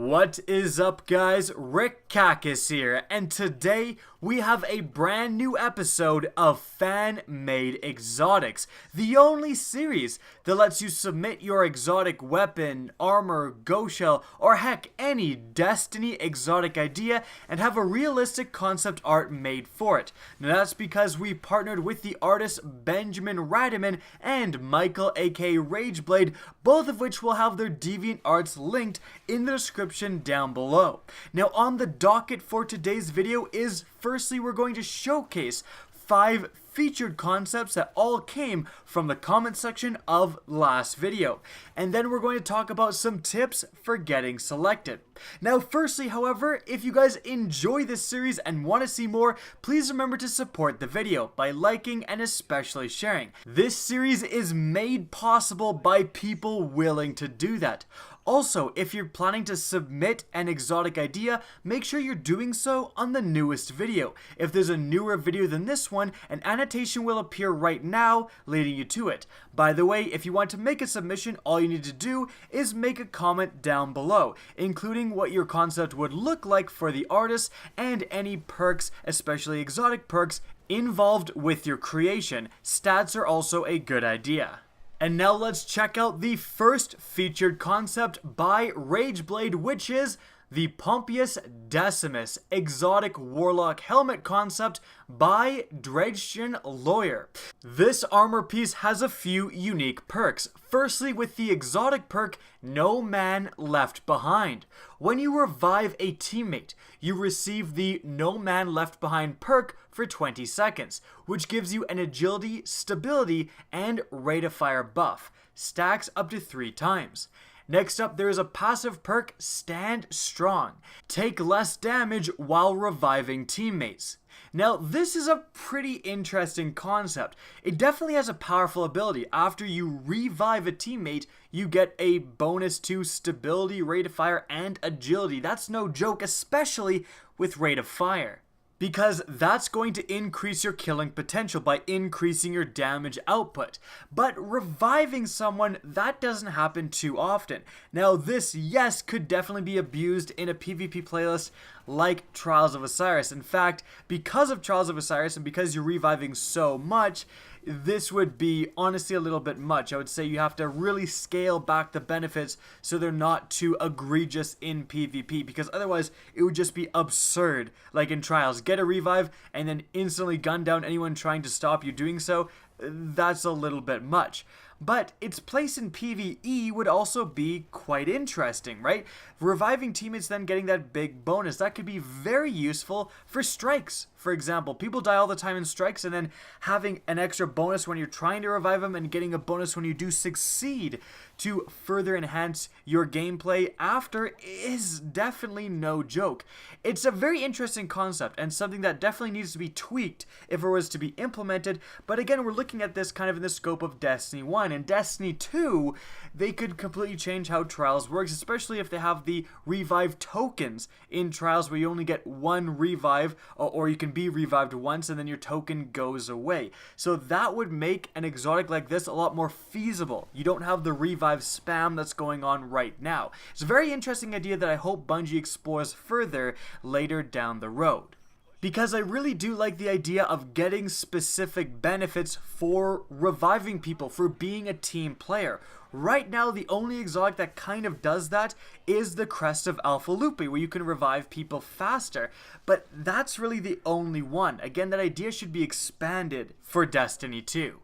What is up, guys? Rick Kakis here, and today we have a brand new episode of Fan-Made Exotics, the only series that lets you submit your exotic weapon, armor, ghost shell, or heck, any Destiny exotic idea and have a realistic concept art made for it. Now that's because we partnered with the artists Benjamin Radiman and Michael aka Rageblade, both of which will have their deviant arts linked in the description down below. Now on the docket for today's video is, firstly, we're going to showcase 5 featured concepts that all came from the comment section of last video. And then we're going to talk about some tips for getting selected. Now firstly, however, if you guys enjoy this series and want to see more, please remember to support the video by liking and especially sharing. This series is made possible by people willing to do that. Also, if you're planning to submit an exotic idea, make sure you're doing so on the newest video. If there's a newer video than this one, an annotation will appear right now leading you to it. By the way, if you want to make a submission, all you need to do is make a comment down below, including what your concept would look like for the artist and any perks, especially exotic perks, involved with your creation. Stats are also a good idea. And now let's check out the first featured concept by Rageblade, which is the Pompous Decimus exotic warlock helmet concept by Dredgen Lawyer. This armor piece has a few unique perks. Firstly, with the exotic perk No Man Left Behind. When you revive a teammate, you receive the No Man Left Behind perk for 20 seconds, which gives you an agility, stability, and rate of fire buff. Stacks up to 3 times. Next up, there is a passive perk, Stand Strong. Take less damage while reviving teammates. Now, this is a pretty interesting concept. It definitely has a powerful ability. After you revive a teammate, you get a bonus to stability, rate of fire, and agility. That's no joke, especially with rate of fire, because that's going to increase your killing potential by increasing your damage output. But reviving someone, that doesn't happen too often. Now this, yes, could definitely be abused in a PvP playlist like Trials of Osiris. In fact, because of Trials of Osiris and because you're reviving so much, this would be honestly a little bit much. I would say you have to really scale back the benefits so they're not too egregious in PvP, because otherwise it would just be absurd. Like in Trials, get a revive and then instantly gun down anyone trying to stop you doing so. That's a little bit much. But its place in PvE would also be quite interesting, right? Reviving teammates, then getting that big bonus, that could be very useful for strikes. For example, people die all the time in strikes, and then having an extra bonus when you're trying to revive them and getting a bonus when you do succeed to further enhance your gameplay after is definitely no joke. It's a very interesting concept and something that definitely needs to be tweaked if it was to be implemented. But again, we're looking at this kind of in the scope of Destiny 1. And Destiny 2, they could completely change how Trials works, especially if they have the revive tokens in Trials where you only get 1 revive, or you can be revived once and then your token goes away. So that would make an exotic like this a lot more feasible. You don't have the revive spam that's going on right now. It's a very interesting idea that I hope Bungie explores further later down the road, because I really do like the idea of getting specific benefits for reviving people, for being a team player. Right now, the only exotic that kind of does that is the Crest of Alpha Lupe, where you can revive people faster. But that's really the only one. Again, that idea should be expanded for Destiny 2.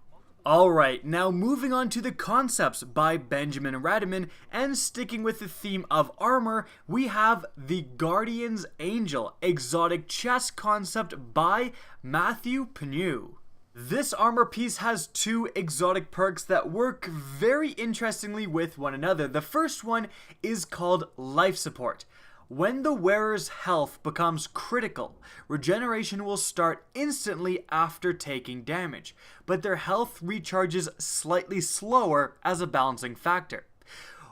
Alright, now moving on to the concepts by Benjamin Radiman, and sticking with the theme of armor, we have the Guardian's Angel exotic chest concept by Matthew Pnew. This armor piece has 2 exotic perks that work very interestingly with one another. The first one is called Life Support. When the wearer's health becomes critical, regeneration will start instantly after taking damage, but their health recharges slightly slower as a balancing factor.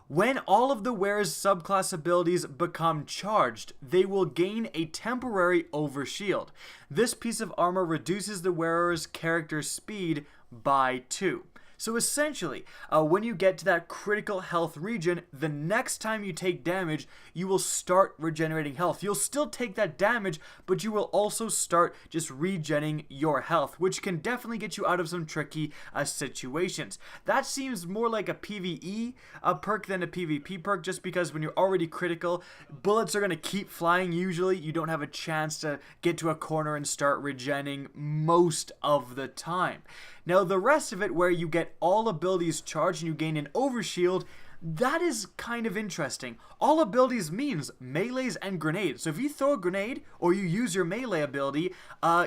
When all of the wearer's subclass abilities become charged, they will gain a temporary overshield. This piece of armor reduces the wearer's character speed by 2. So essentially, when you get to that critical health region, the next time you take damage, you will start regenerating health. You'll still take that damage, but you will also start just regenerating your health, which can definitely get you out of some tricky situations. That seems more like a PvE perk than a PvP perk, just because when you're already critical, bullets are going to keep flying usually. You don't have a chance to get to a corner and start regenerating most of the time. Now, the rest of it, where you get all abilities charged and you gain an overshield, that is kind of interesting. All abilities means melees and grenades. So if you throw a grenade or you use your melee ability,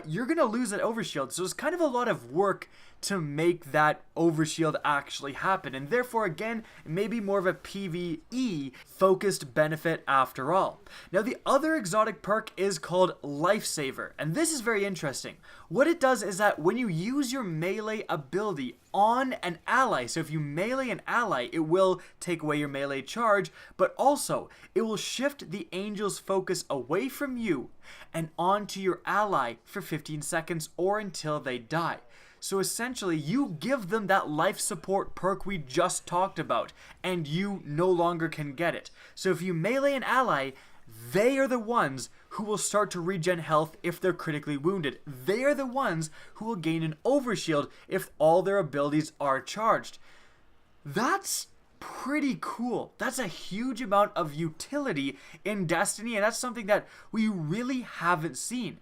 you're going to lose that overshield. So it's kind of a lot of work to make that overshield actually happen. And therefore, again, maybe more of a PvE focused benefit after all. Now, the other exotic perk is called Lifesaver. And this is very interesting. What it does is that when you use your melee ability on an ally, so if you melee an ally, it will take away your melee charge, but also it will shift the angel's focus away from you and onto your ally for 15 seconds or until they die. So essentially, you give them that life support perk we just talked about, and you no longer can get it. So if you melee an ally, they are the ones who will start to regen health if they're critically wounded. They are the ones who will gain an overshield if all their abilities are charged. That's pretty cool. That's a huge amount of utility in Destiny, and that's something that we really haven't seen.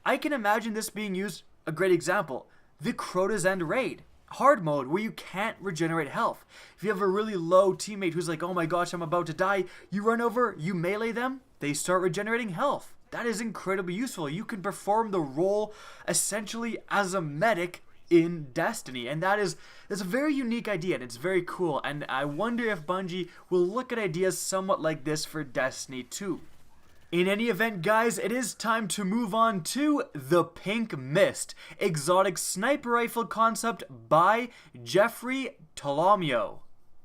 I can imagine this being used, a great example, the Crota's End raid. Hard mode, where you can't regenerate health. If you have a really low teammate who's like, oh my gosh, I'm about to die, you run over, you melee them, they start regenerating health. That is incredibly useful. You can perform the role essentially as a medic in Destiny, and that's a very unique idea, and it's very cool, and I wonder if Bungie will look at ideas somewhat like this for Destiny 2. In any event, guys, it is time to move on to the Pink Mist, exotic sniper rifle concept by Jeffrey Tolomeo.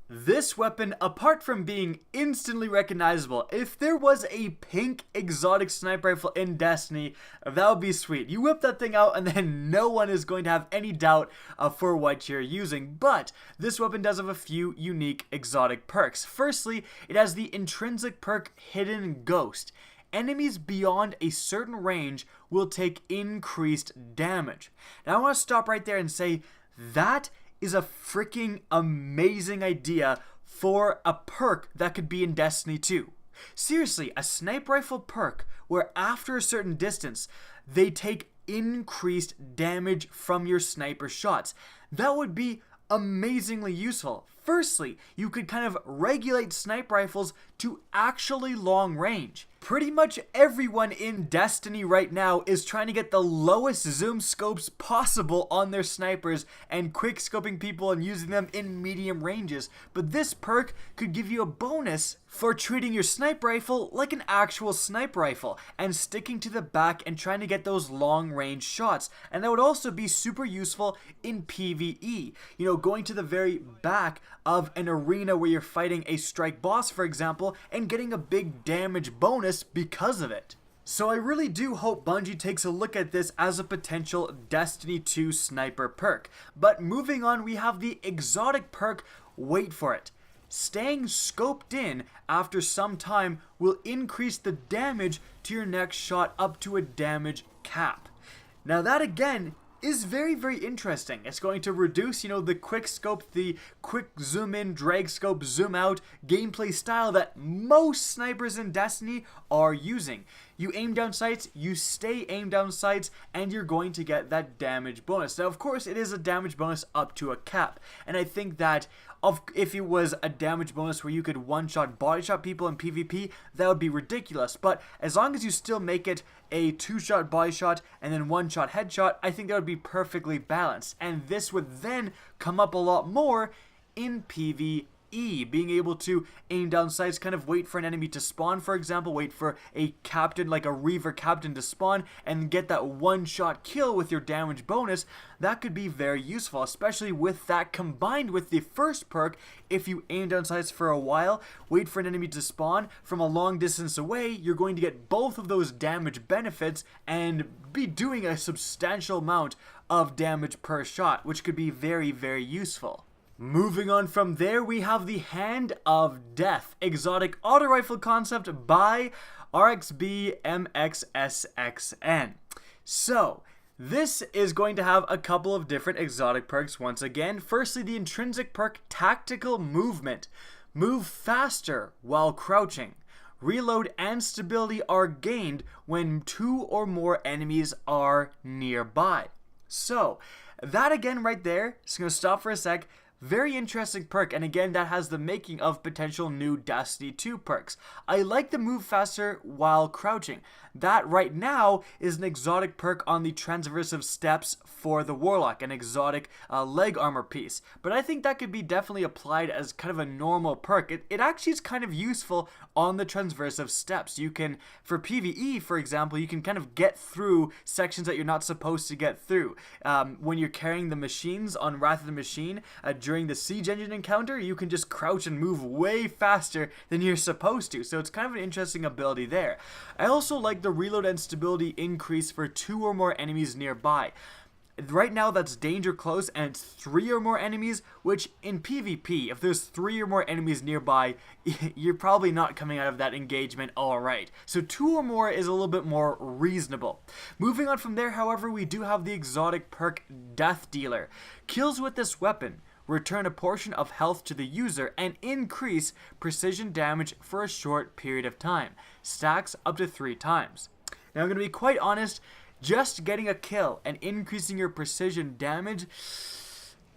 This weapon, apart from being instantly recognizable, if there was a pink exotic sniper rifle in Destiny, that would be sweet. You whip that thing out and then no one is going to have any doubt for what you're using. But this weapon does have a few unique exotic perks. Firstly, it has the intrinsic perk Hidden Ghost. Enemies beyond a certain range will take increased damage. Now I want to stop right there and say that is a freaking amazing idea for a perk that could be in Destiny 2. Seriously, a sniper rifle perk where after a certain distance they take increased damage from your sniper shots. That would be amazingly useful. Firstly, you could kind of regulate sniper rifles to actually long range. Pretty much everyone in Destiny right now is trying to get the lowest zoom scopes possible on their snipers and quick scoping people and using them in medium ranges. But this perk could give you a bonus for treating your sniper rifle like an actual sniper rifle and sticking to the back and trying to get those long range shots. And that would also be super useful in PvE. You know, going to the very back of an arena where you're fighting a strike boss, for example, and getting a big damage bonus because of it. So I really do hope Bungie takes a look at this as a potential Destiny 2 sniper perk. But moving on, we have the exotic perk, wait for it. Staying scoped in after some time will increase the damage to your next shot up to a damage cap. Now that again is very, very interesting. It's going to reduce, the quick scope, the quick zoom in, drag scope, zoom out gameplay style that most snipers in Destiny are using. You aim down sights, you stay aim down sights, and you're going to get that damage bonus. Now, of course, it is a damage bonus up to a cap, and I think that if it was a damage bonus where you could one-shot body shot people in PvP, that would be ridiculous. But as long as you still make it a two-shot body shot and then one-shot headshot, I think that would be perfectly balanced. And this would then come up a lot more in PvE. Being able to aim down sights, kind of wait for an enemy to spawn, for example, wait for a captain, like a Reaver captain, to spawn and get that one-shot kill with your damage bonus. That could be very useful, especially with that combined with the first perk. If you aim down sights for a while, wait for an enemy to spawn from a long distance away, you're going to get both of those damage benefits and be doing a substantial amount of damage per shot, which could be very, very useful. Moving on from there, we have the Hand of Death, exotic auto rifle concept by RXB MXSXN. So, this is going to have a couple of different exotic perks once again. Firstly, the intrinsic perk Tactical Movement. Move faster while crouching. Reload and stability are gained when 2 or more enemies are nearby. So, that again right there, just going to stop for a sec. Very interesting perk, and again, that has the making of potential new Destiny 2 perks. I like the move faster while crouching. That right now is an exotic perk on the transversive steps for the warlock, an exotic leg armor piece. But I think that could be definitely applied as kind of a normal perk. It actually is kind of useful on the transversive steps. You can, for PvE, for example, you can kind of get through sections that you're not supposed to get through. When you're carrying the machines on Wrath of the Machine, during the Siege Engine encounter, you can just crouch and move way faster than you're supposed to. So it's kind of an interesting ability there. I also like the reload and stability increase for 2 or more enemies nearby. Right now that's danger close and it's 3 or more enemies, which in PvP, if there's 3 or more enemies nearby, you're probably not coming out of that engagement alright. So 2 or more is a little bit more reasonable. Moving on from there, however, we do have the exotic perk Death Dealer. Kills with this weapon return a portion of health to the user and increase precision damage for a short period of time. Stacks up to 3 times. Now I'm going to be quite honest, just getting a kill and increasing your precision damage,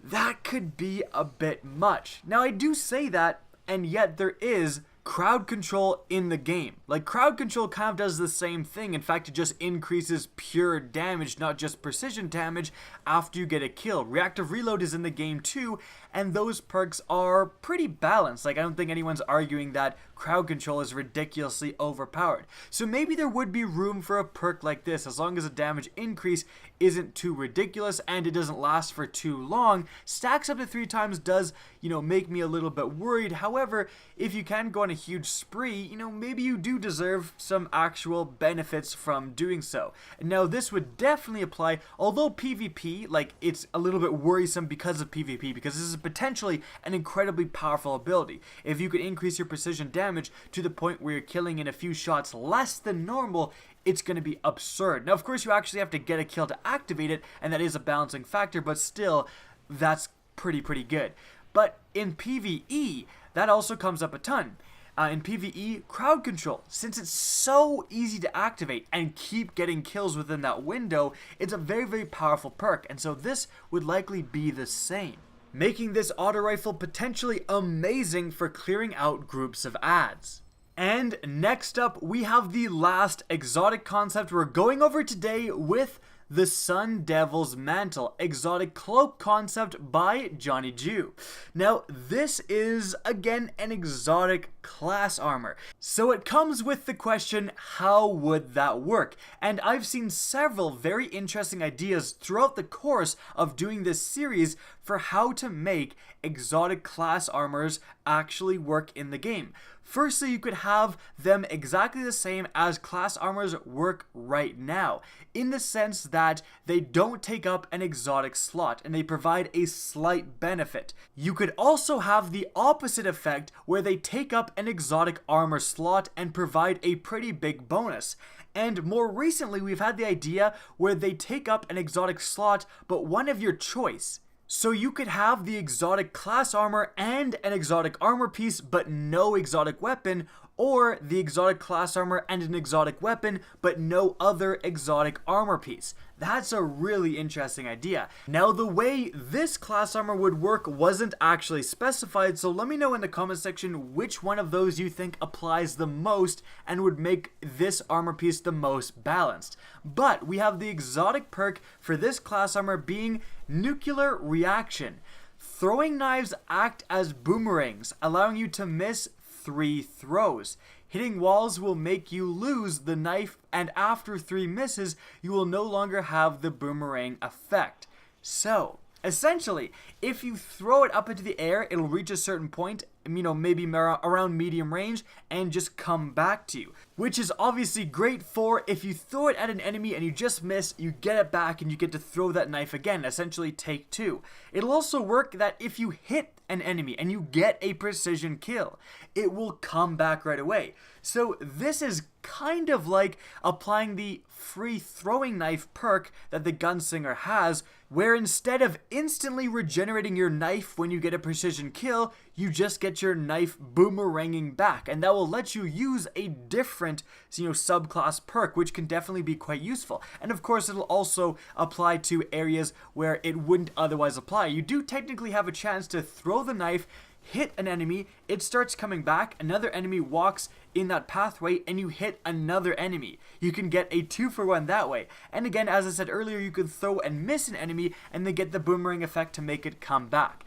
that could be a bit much. Now I do say that, and yet there is crowd control in the game. Like, crowd control kind of does the same thing. In fact, it just increases pure damage, not just precision damage, after you get a kill. Reactive reload is in the game too, and those perks are pretty balanced. Like, I don't think anyone's arguing that crowd control is ridiculously overpowered. So maybe there would be room for a perk like this, as long as the damage increase isn't too ridiculous and it doesn't last for too long. Stacks up to 3 times does, make me a little bit worried. However, if you can go on a huge spree, maybe you do deserve some actual benefits from doing so. Now, this would definitely apply, although PvP, it's a little bit worrisome because of PvP, because this is potentially an incredibly powerful ability. If you could increase your precision damage to the point where you're killing in a few shots less than normal, it's going to be absurd. Now, of course, you actually have to get a kill to activate it, and that is a balancing factor, but still, that's pretty good. But in PvE, that also comes up a ton. In PvE, crowd control, since it's so easy to activate and keep getting kills within that window, it's a very powerful perk, and so this would likely be the same, making this auto rifle potentially amazing for clearing out groups of ads. And next up, we have the last exotic concept we're going over today with the Sun Devil's Mantle, exotic cloak concept by Johnny Jew. Now, this is, again, an exotic class armor. So it comes with the question, how would that work? And I've seen several very interesting ideas throughout the course of doing this series for how to make exotic class armors actually work in the game. Firstly, you could have them exactly the same as class armors work right now, in the sense that they don't take up an exotic slot and they provide a slight benefit. You could also have the opposite effect where they take up an exotic armor slot and provide a pretty big bonus. And more recently, we've had the idea where they take up an exotic slot, but one of your choice. So you could have the exotic class armor and an exotic armor piece, but no exotic weapon, or the exotic class armor and an exotic weapon, but no other exotic armor piece. That's a really interesting idea. Now, the way this class armor would work wasn't actually specified, so let me know in the comment section which one of those you think applies the most and would make this armor piece the most balanced. But we have the exotic perk for this class armor being Nuclear Reaction. Throwing knives act as boomerangs, allowing you to miss 3 throws. Hitting walls will make you lose the knife, and after 3 misses, you will no longer have the boomerang effect. So, essentially, if you throw it up into the air, it'll reach a certain point, maybe around medium range and just come back to you. Which is obviously great for if you throw it at an enemy and you just miss, you get it back and you get to throw that knife again, essentially take two. It'll also work that if you hit an enemy and you get a precision kill, it will come back right away. So this is kind of like applying the free throwing knife perk that the gunslinger has, where instead of instantly regenerating your knife when you get a precision kill, you just get your knife boomeranging back, and that will let you use a different subclass perk, which can definitely be quite useful. And of course it'll also apply to areas where it wouldn't otherwise apply. You do technically have a chance to throw the knife, hit an enemy, it starts coming back, another enemy walks in that pathway, and you hit another enemy. You can get a 2-for-1 that way. And again, as I said earlier, you could throw and miss an enemy and then get the boomerang effect to make it come back.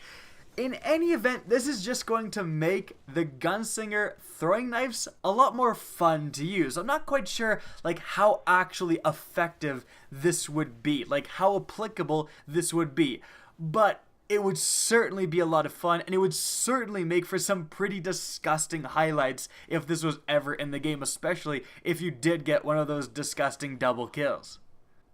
In any event, this is just going to make the gunslinger throwing knives a lot more fun to use. I'm not quite sure how actually effective this would be, how applicable this would be, but it would certainly be a lot of fun, and it would certainly make for some pretty disgusting highlights if this was ever in the game, especially if you did get one of those disgusting double kills.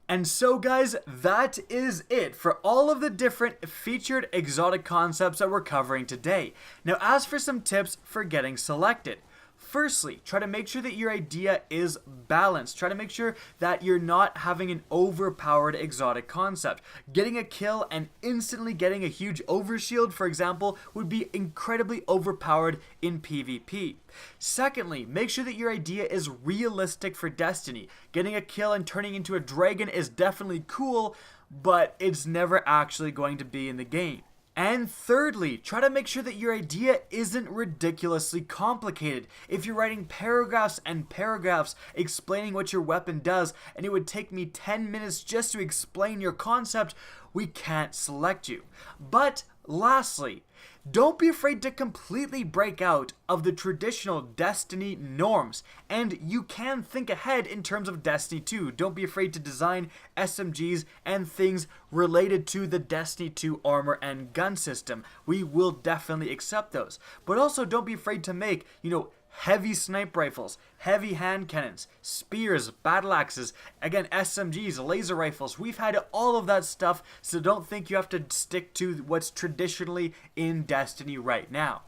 And so guys, that is it for all of the different featured exotic concepts that we're covering today. Now as for some tips for getting selected. Firstly, try to make sure that your idea is balanced. Try to make sure that you're not having an overpowered exotic concept. Getting a kill and instantly getting a huge overshield, for example, would be incredibly overpowered in PvP. Secondly, make sure that your idea is realistic for Destiny. Getting a kill and turning into a dragon is definitely cool, but it's never actually going to be in the game. And thirdly, try to make sure that your idea isn't ridiculously complicated. If you're writing paragraphs and paragraphs explaining what your weapon does, and it would take me 10 minutes just to explain your concept, we can't select you. But lastly, don't be afraid to completely break out of the traditional Destiny norms, and you can think ahead in terms of Destiny 2. Don't be afraid to design SMGs and things related to the Destiny 2 armor and gun system. We will definitely accept those. But also don't be afraid to make, heavy sniper rifles, heavy hand cannons, spears, battle axes, again SMGs, laser rifles. We've had all of that stuff, so don't think you have to stick to what's traditionally in Destiny right now.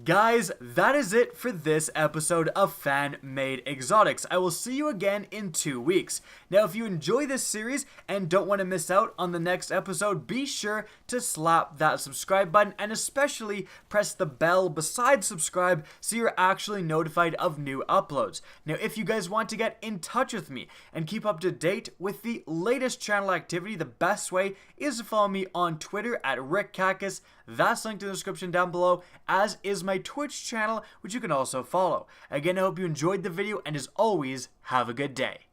Guys, that is it for this episode of Fan-Made Exotics. I will see you again in 2 weeks. Now, if you enjoy this series and don't want to miss out on the next episode, be sure to slap that subscribe button and especially press the bell beside subscribe so you're actually notified of new uploads. Now, if you guys want to get in touch with me and keep up to date with the latest channel activity, the best way is to follow me on Twitter at RickCacus. That's linked in the description down below, as is my Twitch channel, which you can also follow. Again, I hope you enjoyed the video, and as always, have a good day.